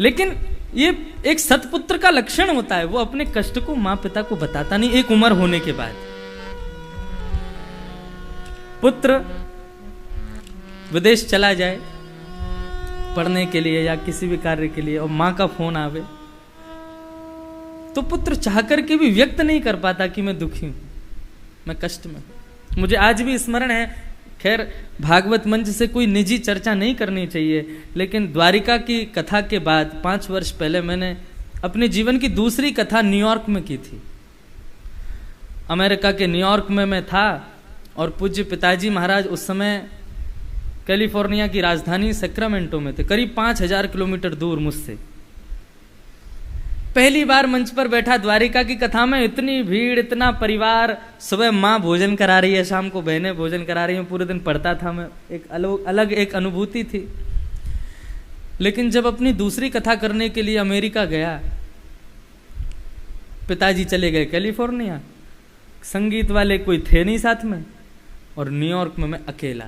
लेकिन ये एक सत्पुत्र का लक्षण होता है, वो अपने कष्ट को माँ पिता को बताता नहीं एक उम्र होने के बाद। पुत्र विदेश चला जाए पढ़ने के लिए या किसी भी कार्य के लिए और माँ का फोन आवे तो पुत्र चाहकर के भी व्यक्त नहीं कर पाता कि मैं दुखी हूं, मैं कष्ट में हूं। मुझे आज भी स्मरण है, खैर भागवत मंच से कोई निजी चर्चा नहीं करनी चाहिए, लेकिन द्वारिका की कथा के बाद 5 वर्ष पहले मैंने अपने जीवन की दूसरी कथा न्यूयॉर्क में की थी। अमेरिका के न्यूयॉर्क में मैं था और पूज्य पिताजी महाराज उस समय कैलिफोर्निया की राजधानी सैक्रामेंटो में थे, करीब 5000 किलोमीटर दूर मुझसे। पहली बार मंच पर बैठा द्वारिका की कथा में, इतनी भीड़, इतना परिवार, सुबह माँ भोजन करा रही है, शाम को बहनें भोजन करा रही हैं, पूरे दिन पढ़ता था मैं, एक अलग एक अनुभूति थी। लेकिन जब अपनी दूसरी कथा करने के लिए अमेरिका गया, पिताजी चले गए कैलिफोर्निया, संगीत वाले कोई थे नहीं साथ में, और न्यूयॉर्क में मैं अकेला।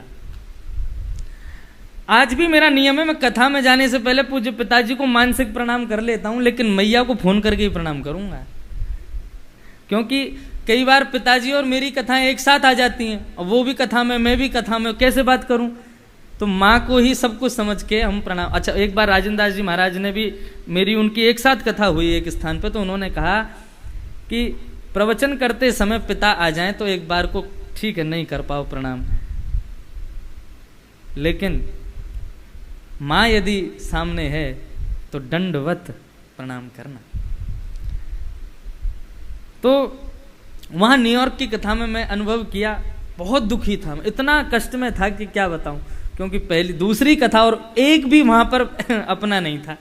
आज भी मेरा नियम है, मैं कथा में जाने से पहले पूज्य पिताजी को मानसिक प्रणाम कर लेता हूं, लेकिन मैया को फोन करके ही प्रणाम करूंगा, क्योंकि कई बार पिताजी और मेरी कथाएं एक साथ आ जाती हैं, और वो भी कथा में, मैं भी कथा में, कैसे बात करूं? तो माँ को ही सब कुछ समझ के हम प्रणाम। अच्छा, एक बार राजेंद्र दास जी महाराज ने भी, मेरी उनकी एक साथ कथा हुई एक स्थान पे, तो उन्होंने कहा कि प्रवचन करते समय पिता आ जाएं तो एक बार को ठीक है, नहीं कर पाओ प्रणाम, लेकिन माँ यदि सामने है तो दंडवत प्रणाम करना। तो वहां न्यूयॉर्क की कथा में मैं अनुभव किया, बहुत दुखी था मैं, इतना कष्ट में था कि क्या बताऊं, क्योंकि दूसरी कथा और एक भी वहां पर अपना नहीं था।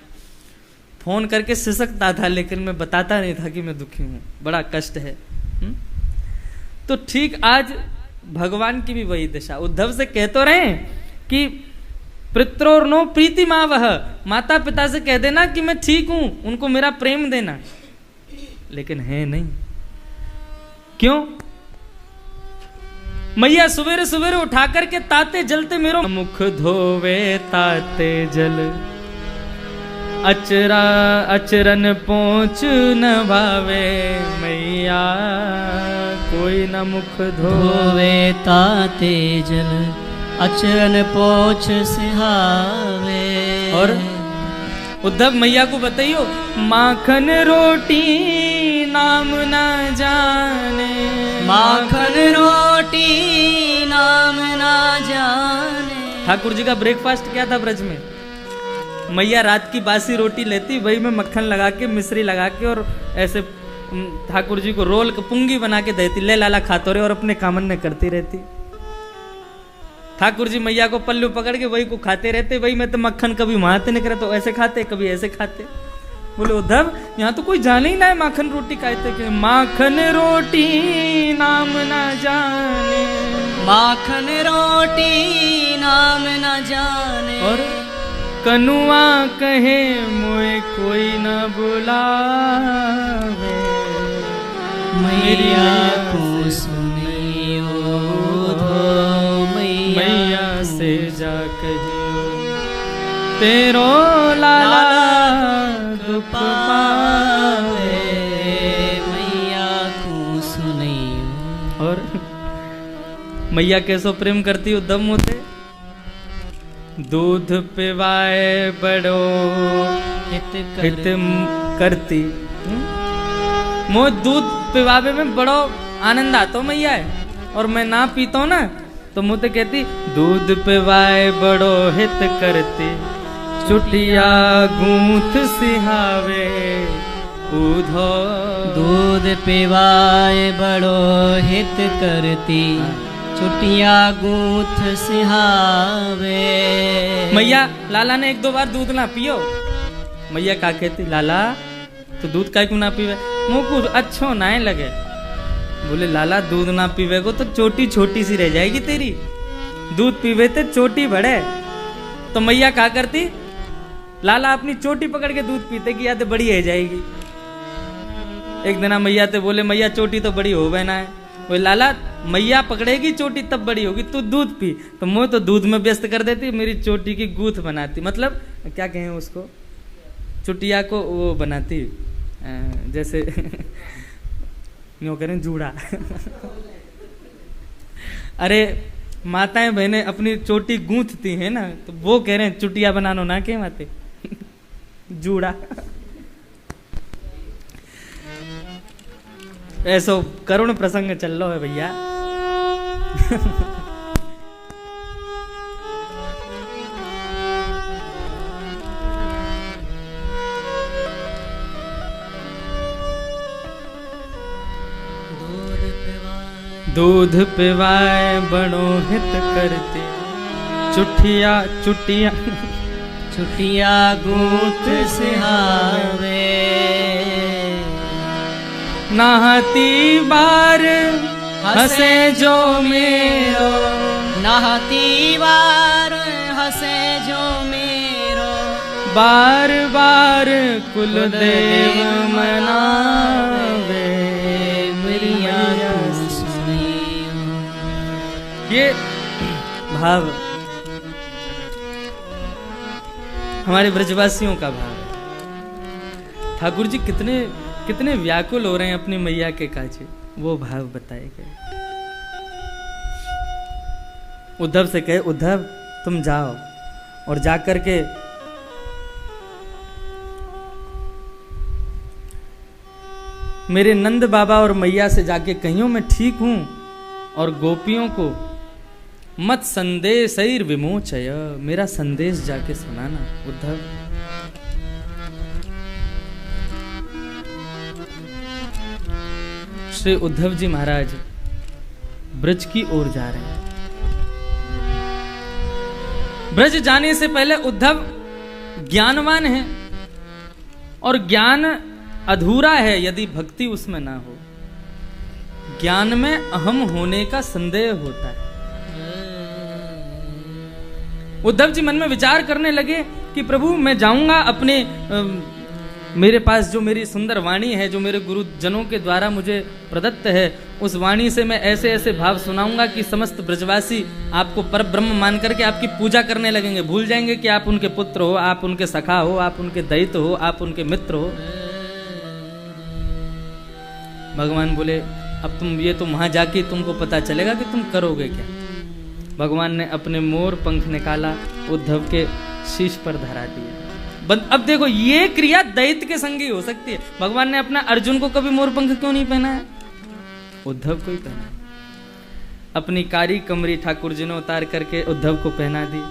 फोन करके सिसकता था, लेकिन मैं बताता नहीं था कि मैं दुखी हूं, बड़ा कष्ट है। तो ठीक आज भगवान की भी वही दशा, उद्धव से कह तो रहे कि पित्रोर्नो प्रीति माँ, वह माता पिता से कह देना कि मैं ठीक हूं, उनको मेरा प्रेम देना, लेकिन है नहीं। क्यों? मैया सवेरे सवेरे उठा करके ताते जलते मेरो मुख धोवे ताते जल, अचरन पहुंच न भावे, मैया कोई न मुख धोवे ताते जल, अचरन पोछ सिहावे। और उद्धव मैया को बताइयो, माखन रोटी नाम ना जाने, माखन रोटी नाम ना जाने। ठाकुर जी का ब्रेकफास्ट क्या था ब्रज में? मैया रात की बासी रोटी लेती, वही में मक्खन लगा के, मिश्री लगा के, और ऐसे ठाकुर जी को रोल पुंगी बना के देती, ले लाला खाते रहे, और अपने कामन करती रहती। ठाकुर जी मैया को पल्लू पकड़ के वही को खाते रहते, वही में तो मक्खन कभी वहां निकले तो ऐसे खाते, कभी ऐसे खाते। बोले उद्धव, यहाँ तो कोई जाने ही ना है माखन रोटी खाते कि माखन रोटी नाम ना जाने, माखन रोटी नाम ना जाने। और कनुआ कहे मोए कोई न बुलावे, मैया को सुनियो मैया से जा कहियो, तेरो लाला दुख पावे, मैया को सुनियो। और मैया कैसो प्रेम करती उद्धव मोते, दूध पिवाए बड़ो हित करती, मो दूध पिवावे में बड़ो आनंद आता मैया है, और मैं ना पीता हूं ना तो मुझे कहती दूध पिवाए बड़ो हित करती, चुटिया गूंथ सिहावे उधो। दूध पिवाए बड़ो हित करती, चुटिया गूंथ सिहावे। मैया लाला ने 1-2 बार दूध ना पियो, मैया का कहती लाला तो दूध का क्यों ना पीवे, मुझको अच्छो ना लगे। बोले लाला दूध ना पीवे को तो चोटी छोटी सी रह जाएगी तेरी, दूध पीवे तो चोटी बढ़े। तो मैया क्या करती, लाला अपनी चोटी पकड़ के दूध पीते कि याद बड़ी रह जाएगी। एक दिन मैया ते बोले मैया चोटी तो बड़ी हो बना है, बोले लाला मैया पकड़ेगी चोटी तब बड़ी होगी, तू दूध पी। तो मैं तो दूध में व्यस्त कर देती, मेरी चोटी की गूथ बनाती, मतलब क्या कहें उसको, चुटिया को वो बनाती जैसे यूँ करें जूड़ा। अरे माताएं बहनें अपनी चोटी गूंथती हैं ना, तो वो कह रहे हैं चुटिया बनानो ना के माते जूड़ा। ऐसो करुण प्रसंग चल रहा है भैया। दूध पिवाए बड़ो हित करते, चुटिया चुटिया चुटिया गूंथ सिहावे, नहाती बार हंसे जो मेरो, नहाती बार हंसे जो मेरो, बार बार कुलदेव मनावे मेरिया। ये भाव हमारे ब्रजवासियों का भाव है। ठाकुर जी कितने कितने व्याकुल हो रहे हैं अपनी मैया के काजे, वो भाव बताए गए। उद्धव से कहे, उद्धव तुम जाओ और जाकर के मेरे नंद बाबा और मैया से जाके कहियो मैं ठीक हूं, और गोपियों को मत संदेशैर विमोचय, मेरा संदेश जाके सुनाना। उद्धव श्री उद्धव जी महाराज ब्रज की ओर जा रहे हैं। ब्रज जाने से पहले उद्धव ज्ञानवान है, और ज्ञान अधूरा है यदि भक्ति उसमें ना हो। ज्ञान में अहम होने का संदेह होता है। उद्धव जी मन में विचार करने लगे कि प्रभु मैं जाऊंगा अपने मेरे पास जो मेरी सुंदर वाणी है, जो मेरे गुरुजनों के द्वारा मुझे प्रदत्त है, उस वाणी से मैं ऐसे ऐसे भाव सुनाऊंगा कि समस्त ब्रजवासी आपको परब्रह्म मान करके आपकी पूजा करने लगेंगे, भूल जाएंगे कि आप उनके पुत्र हो, आप उनके सखा हो, आप उनके दैत्य हो, आप उनके मित्र हो। भगवान बोले अब तुम ये तो वहां जाके तुमको पता चलेगा कि तुम करोगे क्या। भगवान ने अपने मोर पंख निकाला, उद्धव के शीश पर धरा दिया। अब देखो ये क्रिया दैत्य के संग ही हो सकती है। भगवान ने अपना अर्जुन को कभी मोर पंख क्यों नहीं पहना है? उद्धव को ही पहना है। अपनी कारी कमरी ठाकुर जी ने उतार करके उद्धव को पहना दी।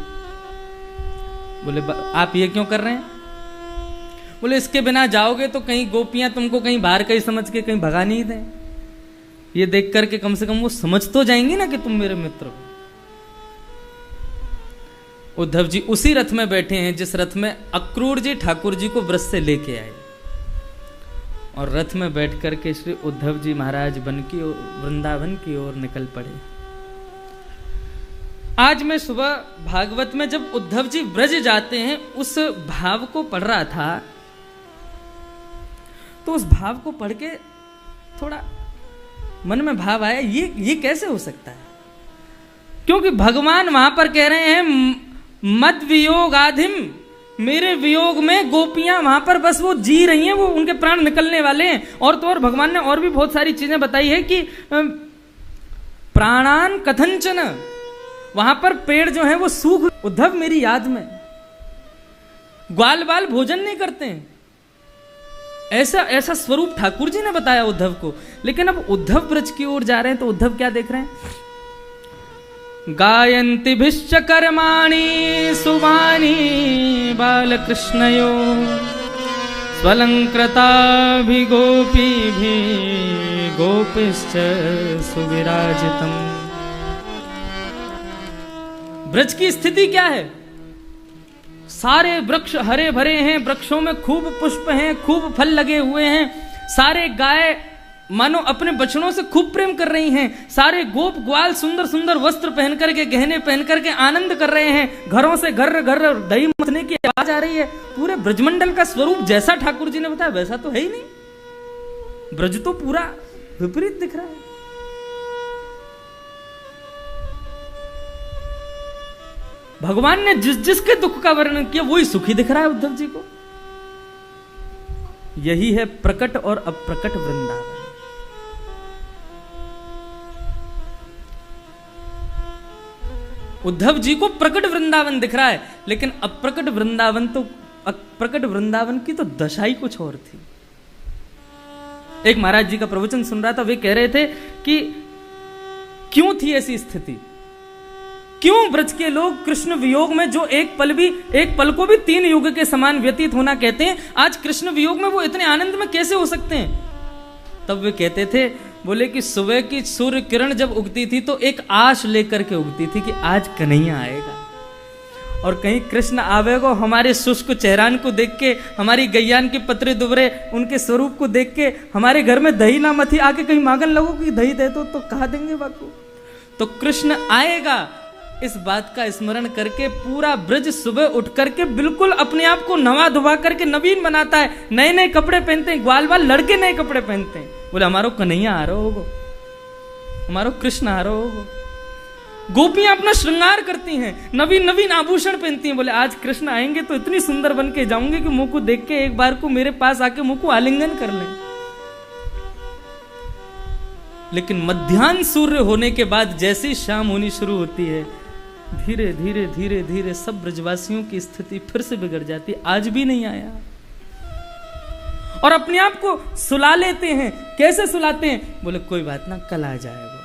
बोले आप ये क्यों कर रहे हैं? बोले इसके बिना जाओगे तो कहीं गोपियां तुमको कहीं बाहर कहीं समझ के कहीं भगा नहीं दें। ये देख करके कम से कम वो समझ तो जाएंगी ना कि तुम मेरे मित्र हो। उद्धव जी उसी रथ में बैठे हैं जिस रथ में अक्रूर जी ठाकुर जी को व्रज से लेके आए, और रथ में बैठ करके श्री उद्धव जी महाराज वृंदावन की ओर निकल पड़े। आज मैं सुबह भागवत में जब उद्धव जी ब्रज जाते हैं उस भाव को पढ़ रहा था, तो उस भाव को पढ़ के थोड़ा मन में भाव आया, ये कैसे हो सकता है? क्योंकि भगवान वहां पर कह रहे हैं मद वियोग आधिम, मेरे वियोग में गोपियां वहां पर बस वो जी रही हैं, वो उनके प्राण निकलने वाले हैं। और तो और भगवान ने और भी बहुत सारी चीजें बताई है कि प्राणान कथंचन, वहां पर पेड़ जो है वो सूख, उद्धव मेरी याद में ग्वाल बाल भोजन नहीं करते हैं। ऐसा ऐसा स्वरूप ठाकुर जी ने बताया उद्धव को। लेकिन अब उद्धव ब्रज की ओर जा रहे हैं तो उद्धव क्या देख रहे हैं? गायन्ति भिश्च कर्माणि सुवाणी बालकृष्णयो, स्वलंकृताभि गोपीभि गोपिश्च सुविराजितम्। ब्रज की स्थिति क्या है? सारे वृक्ष हरे भरे हैं, वृक्षों में खूब पुष्प हैं, खूब फल लगे हुए हैं, सारे गाय मानो अपने बछड़ों से खूब प्रेम कर रही हैं, सारे गोप ग्वाल सुंदर सुंदर वस्त्र पहन करके, गहने पहन करके आनंद कर रहे हैं, घरों से घर घर दही मथने की आवाज आ रही है। पूरे ब्रजमंडल का स्वरूप जैसा ठाकुर जी ने बताया वैसा तो है ही नहीं। ब्रज तो पूरा विपरीत दिख रहा है। भगवान ने जिस जिसके दुख का वर्णन किया वही सुखी दिख रहा है उद्धव जी को। यही है प्रकट और अप्रकट वृंदावन। उद्धव जी को प्रकट वृंदावन दिख रहा है, लेकिन अप्रकट वृंदावन की तो दशा ही कुछ और थी। एक महाराज जी का प्रवचन सुन रहा था, वे कह रहे थे कि क्यों थी ऐसी स्थिति, क्यों ब्रज के लोग कृष्ण वियोग में जो एक पल को भी 3 युग के समान व्यतीत होना कहते हैं, आज कृष्ण वियोग में वो इतने आनंद में कैसे हो सकते हैं। तब वे कहते थे, बोले कि सुबह की सूर्य किरण जब उगती थी तो एक आश लेकर के उगती थी कि आज कन्हैया आएगा, और कहीं कृष्ण आवेगो। हमारे शुष्क चेहरान को देख के, हमारी गैयान के पत्रे दुबरे उनके स्वरूप को देख के, हमारे घर में दही ना मथी आके कहीं मांगन लगो कि दही दे दो, तो कहा देंगे बापू। तो कृष्ण आएगा, इस बात का स्मरण करके पूरा ब्रज सुबह उठ करके बिल्कुल अपने आप को नवा धुवा करके नवीन बनाता है, नए नए कपड़े पहनते हैं, ग्वाल बाल लड़के नए कपड़े पहनते हैं। बोले हमारो कन्हैया आ रहा होगा, हमारो कृष्ण आ रहा होगा। गोपियां अपना श्रृंगार करती हैं, नवीन नवीन आभूषण पहनती हैं। बोले आज कृष्ण आएंगे तो इतनी सुंदर बन के जाऊंगी कि मुंह को देख के एक बार को मेरे पास आके मुंह को आलिंगन कर लें। लेकिन मध्याह्न सूर्य होने के बाद जैसी शाम होनी शुरू होती है, धीरे धीरे धीरे धीरे सब ब्रजवासियों की स्थिति फिर से बिगड़ जाती है। आज भी नहीं आया, और अपने आप को सुला लेते हैं। कैसे सुलाते हैं? बोले कोई बात ना, कल आ जाएगा,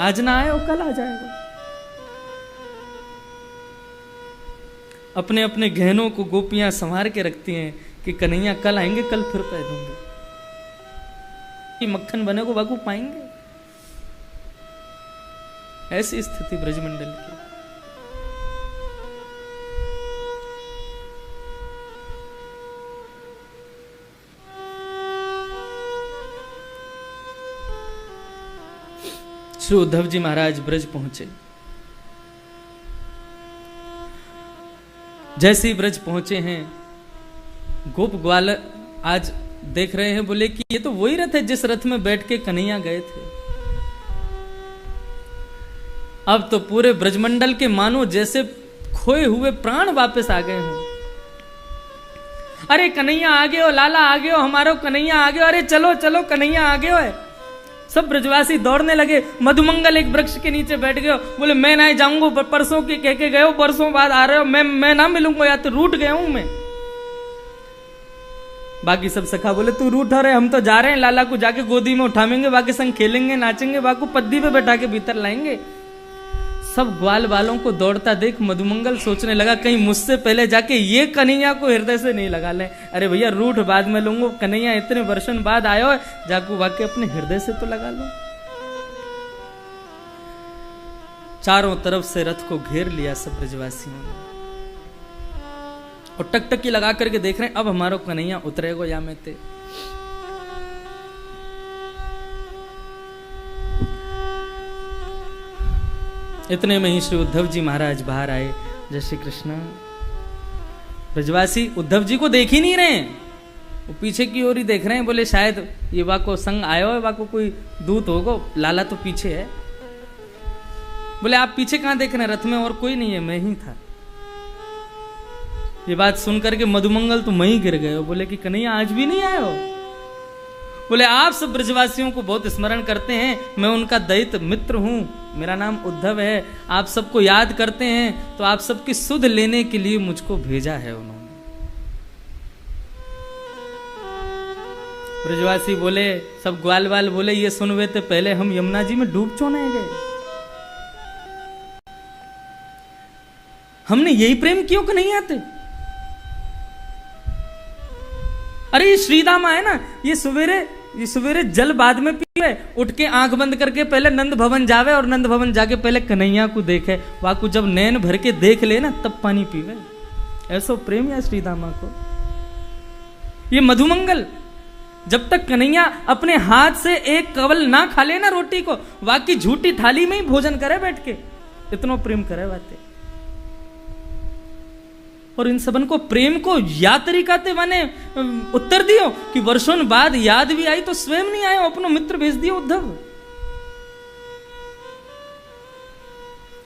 आज ना आए कल आ जाएगा। अपने अपने गहनों को गोपियां संवार के रखती हैं कि कन्हैया कल आएंगे, कल फिर कह दूंगे कि मक्खन बने को बाकू पाएंगे। ऐसी स्थिति ब्रजमंडल की। श्री उद्धव जी महाराज ब्रज पहुंचे। जैसे ही ब्रज पहुंचे हैं, गोप ग्वाल आज देख रहे हैं, बोले कि ये तो वही रथ है जिस रथ में बैठ के कन्हैया गए थे। अब तो पूरे ब्रजमंडल के मानो जैसे खोए हुए प्राण वापस आ गए हों। अरे कन्हैया आ गए हो, लाला आ गए हो, हमारो कन्हैया आ गए हो, अरे चलो चलो कन्हैया आ गए हो। सब ब्रजवासी दौड़ने लगे। मधुमंगल एक वृक्ष के नीचे बैठ गए, बोले मैं नहीं जाऊंगा, परसों के कह के गए हो, परसों बाद आ रहे हो, मैं ना मिलूंगा, या तो रूठ गया हूं मैं। बाकी सब सखा बोले तू रूठ रहे, हम तो जा रहे हैं, लाला को जाके गोदी में उठाएंगे, बाकी संग खेलेंगे नाचेंगे, बाकी पद्दी पे बैठा के भीतर लाएंगे। सब ग्वाल वालों को दौड़ता देख मधुमंगल सोचने लगा कहीं मुझसे पहले जाके ये कन्हैया को हृदय से नहीं लगा लें। अरे भैया रूठ बाद में लूंगा, कन्हैया इतने वर्षों बाद आयो है, जाको वाके अपने हृदय से तो लगा लो। चारों तरफ से रथ को घेर लिया सब ब्रजवासियों ने, और टकटकी लगा करके देख रहे हैं अब हमारो कन्हैया उतरेगो या में ते। इतने में ही श्री उद्धव जी महाराज बाहर आए। जय श्री कृष्ण। ब्रजवासी उद्धव जी को देख ही नहीं रहे हैं, वो पीछे की ओर ही देख रहे हैं। बोले शायद ये वाको संग आयो है, वाको कोई दूत होगा, लाला तो पीछे है। बोले आप पीछे कहां देख रहे हैं, रथ में और कोई नहीं है, मैं ही था। ये बात सुनकर के मधुमंगल तो वहीं गिर गए। बोले कि कन्हैया आज भी नहीं आए हो? बोले आप सब ब्रजवासियों को बहुत स्मरण करते हैं, मैं उनका दैत मित्र हूं, मेरा नाम उद्धव है, आप सबको याद करते हैं, तो आप सबकी सुध लेने के लिए मुझको भेजा है उन्होंने। ब्रजवासी बोले, सब ग्वाल वाल बोले ये सुनवे थे पहले हम यमुना जी में डूब चोने गए, हमने यही प्रेम क्यों कि नहीं आते। अरे ये श्रीदामा है ना, ये सवेरे जल बाद में पीवे, उठ के आंख बंद करके पहले नंद भवन जावे, और नंद भवन जाके पहले कन्हैया को देखे, वाकू जब नैन भर के देख ले ना तब पानी पीवे। ऐसा प्रेम है श्रीदामा को। ये मधुमंगल जब तक कन्हैया अपने हाथ से एक कवल ना खा ले ना रोटी को, वाकई झूठी थाली में ही भोजन करे बैठ के, इतना प्रेम करे बातें। और इन सबन को प्रेम को या तरीका ते माने उत्तर दियो कि वर्षों बाद याद भी आई तो स्वयं नहीं आयो, अपनो मित्र भेज दियो उद्धव।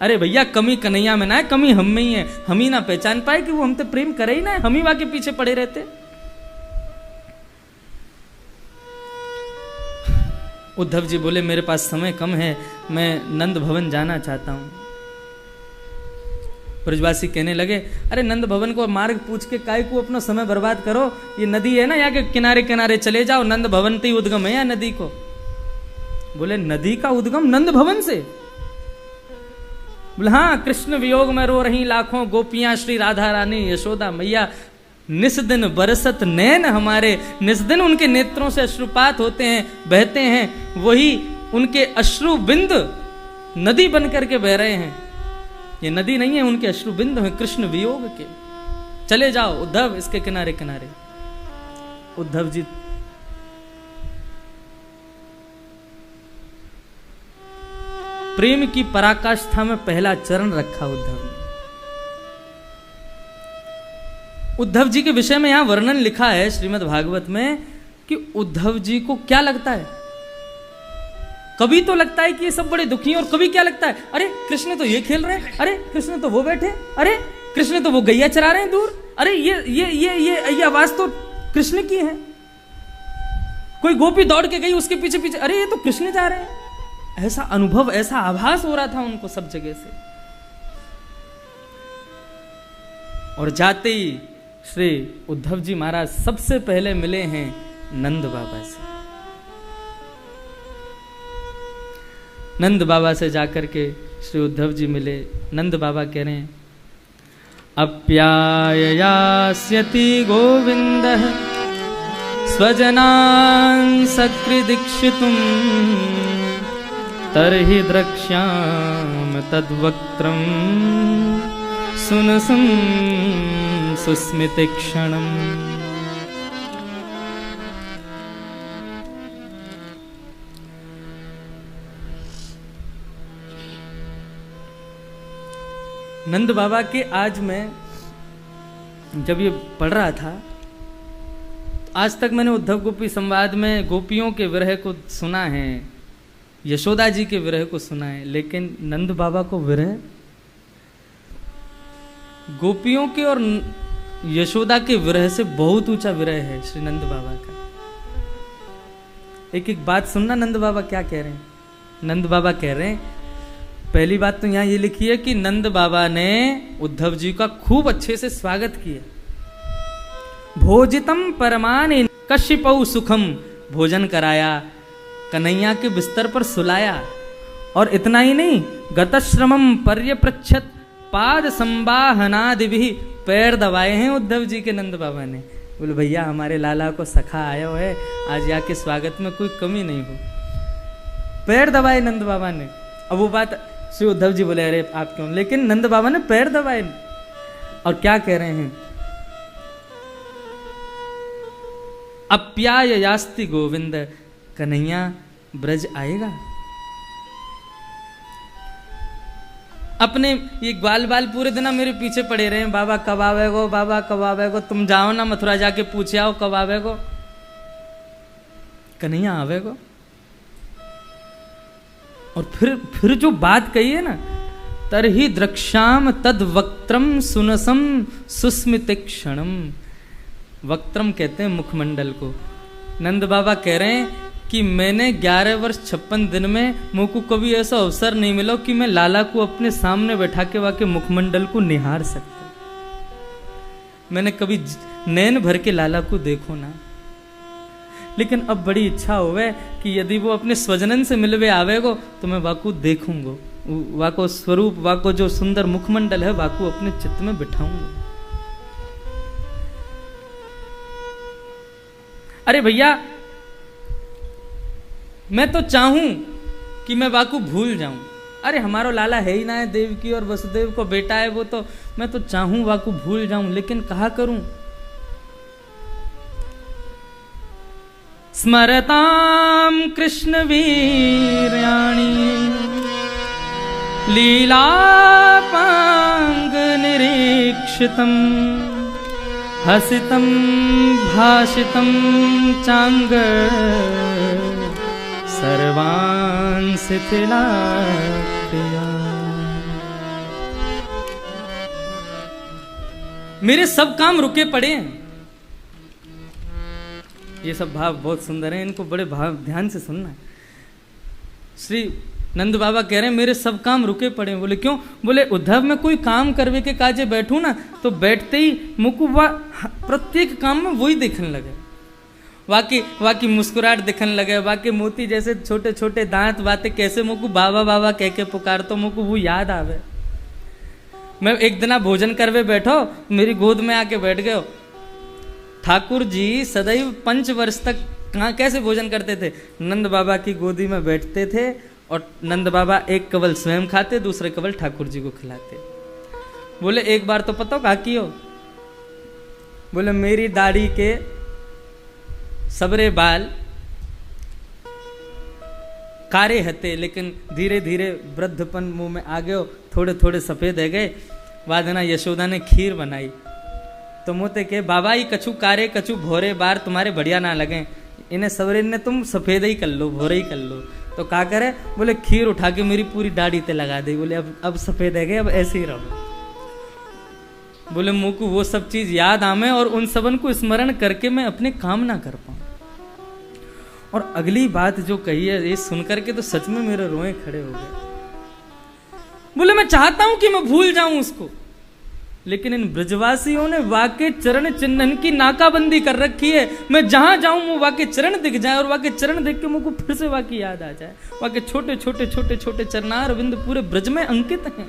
अरे भैया कमी कन्हैया में ना है, कमी हम में ही है, हम ही ना पहचान पाए कि वो हमसे प्रेम करे ही ना, हम ही वाके पीछे पड़े रहते। उद्धव जी बोले मेरे पास समय कम है, मैं नंद भवन जाना चाहता हूं। ब्रजवासी कहने लगे अरे नंद भवन को मार्ग पूछ के काय को अपना समय बर्बाद करो, ये नदी है ना यहाँ के किनारे किनारे चले जाओ, नंद भवन तो ही उद्गम है या नदी को। बोले नदी का उद्गम नंद भवन से? बोले हाँ, कृष्ण वियोग में रो रही लाखों गोपियां, श्री राधा रानी यशोदा मैया, निस दिन बरसत नैन हमारे, निस दिन उनके नेत्रों से अश्रुपात होते हैं, बहते हैं, वही उनके अश्रु बिंद नदी बन करके बह रहे हैं। ये नदी नहीं है, उनके अश्रु बिंद हैं कृष्ण वियोग के। चले जाओ उद्धव इसके किनारे किनारे। उद्धव जी प्रेम की पराकाष्ठा में पहला चरण रखा उद्धव ने। उद्धव जी के विषय में यहां वर्णन लिखा है श्रीमद् भागवत में कि उद्धव जी को क्या लगता है, कभी तो लगता है कि ये सब बड़े दुखी हैं, और कभी क्या लगता है अरे कृष्ण तो ये खेल रहे हैं, अरे कृष्ण तो वो बैठे, अरे कृष्ण तो वो गैया चरा रहे हैं दूर, अरे ये आवाज तो कृष्ण की है, कोई गोपी दौड़ के गई उसके पीछे पीछे, अरे ये तो कृष्ण जा रहे हैं। ऐसा अनुभव, ऐसा आभास हो रहा था उनको सब जगह से। और जाते ही श्री उद्धव जी महाराज सबसे पहले मिले हैं नंद बाबा से। नंद बाबा से जाकर के श्री उद्धव जी मिले। नंद बाबा कह रहे हैं अप्याययास्यति गोविंदः स्वजनान् सकृदीक्षितुं तर्हि द्रक्ष्याम तद्वक्त्रं सुनसं सुस्मितीक्षणम्। नंद बाबा के आज मैं जब ये पढ़ रहा था, आज तक मैंने उद्धव गोपी संवाद में गोपियों के विरह को सुना है, यशोदा जी के विरह को सुना है, लेकिन नंद बाबा को विरह, गोपियों के और यशोदा के विरह से बहुत ऊंचा विरह है श्री नंद बाबा का। एक एक बात सुनना नंद बाबा क्या कह रहे हैं। नंद बाबा कह रहे हैं, पहली बात तो यहां ये लिखी है कि नंद बाबा ने उद्धव जी का खूब अच्छे से स्वागत किया। भोजितम परमाने कश्यपौ सुखम, भोजन कराया, कन्हैया के बिस्तर पर सुलाया, और इतना ही नहीं, गतश्रमम पर्यप्रच्छत पाद संवाहनादि भी, पैर दबाए हैं उद्धव जी के नंद बाबा ने। बोले भैया हमारे लाला को सखा आया है, आज यहाँ के स्वागत में कोई कमी नहीं हो। पैर दबाए नंद बाबा ने। अब वो बात श्री उद्धव जी बोले अरे आप क्यों, लेकिन नंद बाबा ने पैर दबाए। और क्या कह रहे हैं, अप्याययास्ति गोविंद, कन्हैया ब्रज आएगा। अपने ये ग्वाल बाल पूरे दिन मेरे पीछे पड़े रहे हैं, बाबा कब आवेगो, बाबा कब आवेगो, तुम जाओ ना मथुरा जाके पूछे आओ कब आवेगो, कन्हैया आवेगो। और फिर जो बात कही है ना, तरहि द्रक्ष्याम तद वक्त्रम सुनसम सुस्मितीक्षणम। वक्त्रम कहते हैं मुखमंडल को। नंद बाबा कह रहे हैं कि मैंने 11 वर्ष 56 दिन में मुझको कभी ऐसा अवसर नहीं मिला कि मैं लाला को अपने सामने बैठा के वाके मुखमंडल को निहार सकता। मैंने कभी नैन भर के लाला को देखो ना, लेकिन अब बड़ी इच्छा होवे कि यदि वो अपने स्वजनन से मिलवे आवेगो तो मैं वाको देखूंगो, वाको स्वरूप, वाको जो सुंदर मुखमंडल है वाको अपने चित्त में बिठाऊंगा। अरे भैया मैं तो चाहूं कि मैं वाकू भूल जाऊं, अरे हमारा लाला है ही ना है, देवकी और वसुदेव को बेटा है वो, तो मैं तो चाहूं वाकू भूल जाऊं, लेकिन कहा करूं। स्मरताम कृष्ण वीर्याणि लीलापांग निरीक्षितम हसितम भाषितम चांग सर्वान् शिथिला क्रिया। मेरे सब काम रुके पड़े हैं। ये सब भाव बहुत सुंदर हैं, इनको बड़े भाव ध्यान से सुनना। श्री नंद बाबा कह रहे हैं मेरे सब काम रुके पड़े। बोले क्यों? बोले उद्धव मैं कोई काम करवे के काजे बैठूं ना तो बैठते ही मुकु प्रत्येक काम में वही देखने लगे, वाकी मुस्कुराहट दिखने लगे, वाकी मोती जैसे छोटे छोटे दांत, बातें कैसे मुकु बाबा बाबा कह के पुकार तो मुकु वो याद आवे। मैं एक दिन भोजन करवे बैठो, मेरी गोद में आके बैठ गए। ठाकुर जी सदैव 5 वर्ष तक कहाँ कैसे भोजन करते थे? नंद बाबा की गोदी में बैठते थे और नंद बाबा एक कवल स्वयं खाते, दूसरे कवल ठाकुर जी को खिलाते। बोले एक बार तो पता कहा की हो? बोले मेरी दाढ़ी के सबरे बाल कारे हते, लेकिन धीरे धीरे वृद्धपन मुंह में आ गयो, थोड़े थोड़े सफेद है गए। वादना यशोदा ने खीर बनाई तो मोते के बाबा ही कछु कारे कछु भोरे बार तुम्हारे बढ़िया ना लगे, इन्हें सवरे ने तुम सफेद ही कर लो, भोरे ही कर लो। तो क्या करे? बोले खीर उठा के मेरी पूरी दाढ़ी ते लगा दी। बोले अब सफेद है गए, अब ऐसे ही रहो। बोले मुँह को वो सब चीज याद आमे और उन सबन को स्मरण करके मैं अपने काम ना कर पाऊं। और अगली बात जो कही है ये सुनकर के तो सच में मेरे रोए खड़े हो गए। बोले मैं चाहता हूं कि मैं भूल जाऊं उसको, लेकिन इन ब्रजवासियों ने वाके चरण चिन्हन की नाकाबंदी कर रखी है। मैं जहां जाऊं वो वाके चरण दिख जाए और वाके चरण देख के मुझको फिर से वाकी याद आ जाए। वाके छोटे छोटे छोटे छोटे चरणार बिंद पूरे ब्रज में अंकित हैं।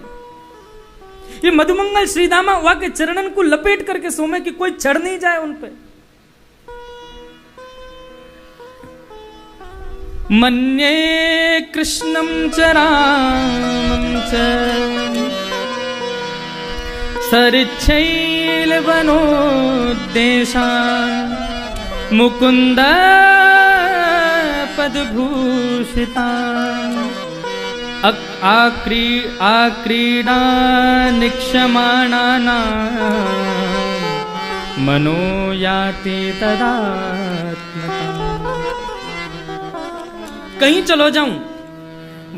ये मधुमंगल श्रीधामा वाके चरणन को लपेट करके सोमे कि कोई चढ़ नहीं जाए उन पे। मन्ये कृष्णं च रामं च सरिच्छैल वनोद्देशान् मुकुन्द पदभूषितान् आक्रीडा निक्षमाणानां मनो याति तदात्मतम्। कहीं चलो जाऊं,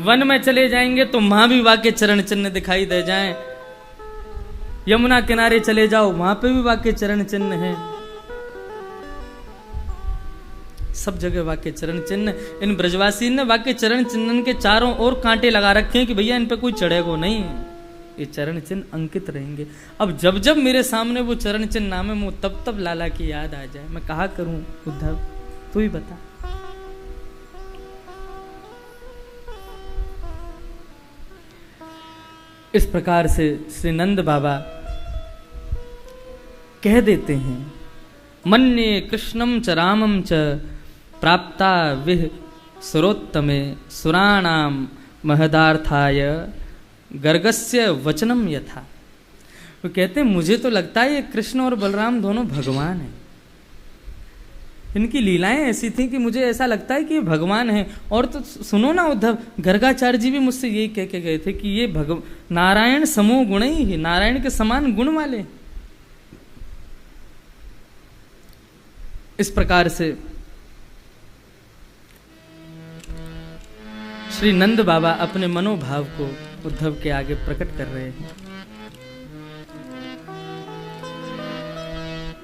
वन में चले जाएंगे तो वहां भी वाके चरण चिन्ह दिखाई दे जाएं। यमुना किनारे चले जाओ वहां पे भी वाके चरण चिन्ह है। सब जगह वाके चरण चिन्ह। इन ब्रजवासी ने वाके चरण चिन्ह के चारों ओर कांटे लगा रखे हैं कि भैया इन पे कोई चढ़ेगो नहीं, ये चरण चिन्ह अंकित रहेंगे। अब जब जब मेरे सामने वो चरण चिन्ह नामे मुंह तब तब लाला की याद आ जाए। मैं कहा करूं उद्धव, तू ही बता। इस प्रकार से श्री नंद बाबा कह देते हैं, मन्ये कृष्णम च रामम च प्राप्ता विह सुरोत्तमे सुराणाम महदार्थाय गर्गस्य वचनम यथा। वो कहते हैं मुझे तो लगता है ये कृष्ण और बलराम दोनों भगवान हैं। इनकी लीलाएं ऐसी थी कि मुझे ऐसा लगता है कि ये भगवान है। और तो सुनो ना उद्धव, गर्गाचार्य जी भी मुझसे यही कह के गए थे कि ये नारायण समो गुण ही है, नारायण के समान गुण वाले। इस प्रकार से श्री नंद बाबा अपने मनोभाव को उद्धव के आगे प्रकट कर रहे हैं।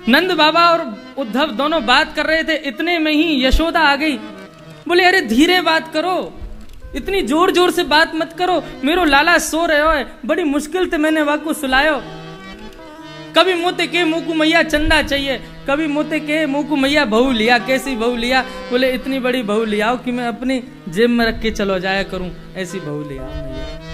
नंद बाबा और उद्धव दोनों बात कर रहे थे, इतने में ही यशोदा आ गई। बोले अरे धीरे बात करो, इतनी जोर जोर से बात मत करो, मेरो लाला सो रहे हो, बड़ी मुश्किल से मैंने वाको सुलायो। कभी मोते के मुंह को मैया चंदा चाहिए, कभी मोते के मुंह को मैया बहू लिया, कैसी बहू लिया? बोले इतनी बड़ी बहू लियाओ कि मैं अपनी जेब में रख के चलो जाया करूं, ऐसी बहू लियाओ मैया।